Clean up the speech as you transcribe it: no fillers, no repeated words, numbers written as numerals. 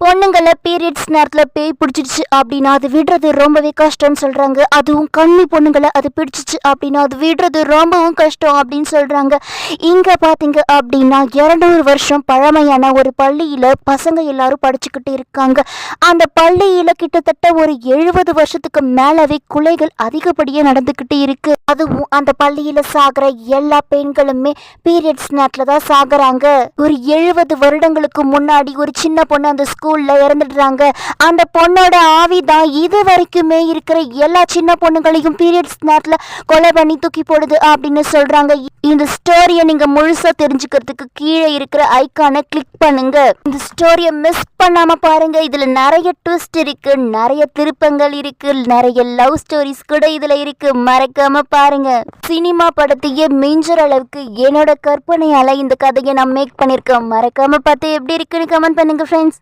பொண்ணுங்களை பீரியட்ஸ் நேரத்துல பேய் பிடிச்சிடுச்சு அப்படின்னா அது விடுறது ரொம்பவே கஷ்டம்னு சொல்றாங்க. அதுவும் கன்னி பொண்ணுங்களை அது பிடிச்சிச்சு அப்படின்னா அது விடுறது ரொம்பவும் கஷ்டம் அப்படின்னு சொல்றாங்க. இங்க பாத்தீங்க அப்படின்னா 200 வருஷம் பழமையான ஒரு பள்ளியில பசங்க எல்லாரும் படிச்சுக்கிட்டு இருக்காங்க. அந்த பள்ளியில கிட்டத்தட்ட ஒரு 70 வருஷத்துக்கு மேலவே கொலைகள் அதிகப்படியே நடந்துகிட்டு இருக்கு. அதுவும் அந்த பள்ளியில சாகுற எல்லா பெண்களுமே பீரியட்ஸ் நேரத்துல தான் சாகுறாங்க. ஒரு 70 வருடங்களுக்கு முன்னாடி ஒரு சின்ன பொண்ணு அந்த ஸ்கூல்ல இறந்துடுறாங்க. அந்த பொண்ணோட ஆவி தான் இது வரைக்குமே இருக்கிற எல்லா சின்ன பொண்ணுங்களையும் பீரியட்ஸ் நேரத்துல கொலை பண்ணி தூக்கி போடுது அப்படின்னு சொல்றாங்க. இந்த ஸ்டோரியை நீங்க முழுசா தெரிஞ்சுக்கிறதுக்கு கீழே இருக்கிற ஐக்கானை கிளிக் பண்ணுங்க. இந்த ஸ்டோரியை மிஸ் பண்ணாம பாருங்க. இதுல நிறைய ட்விஸ்ட் இருக்கு, நிறைய திருப்பங்கள் இருக்கு, நிறைய லவ் ஸ்டோரிஸ் கூட இதுல இருக்கு. மறக்காம பாருங்க. சினிமா படத்தையே மிஞ்சற அளவுக்கு என்னோட கற்பனையால இந்த கதையை நான் மேக் பண்ணிருக்கேன். மறக்காம பார்த்து எப்படி இருக்குன்னு கமெண்ட் பண்ணுங்க ஃப்ரெண்ட்ஸ்.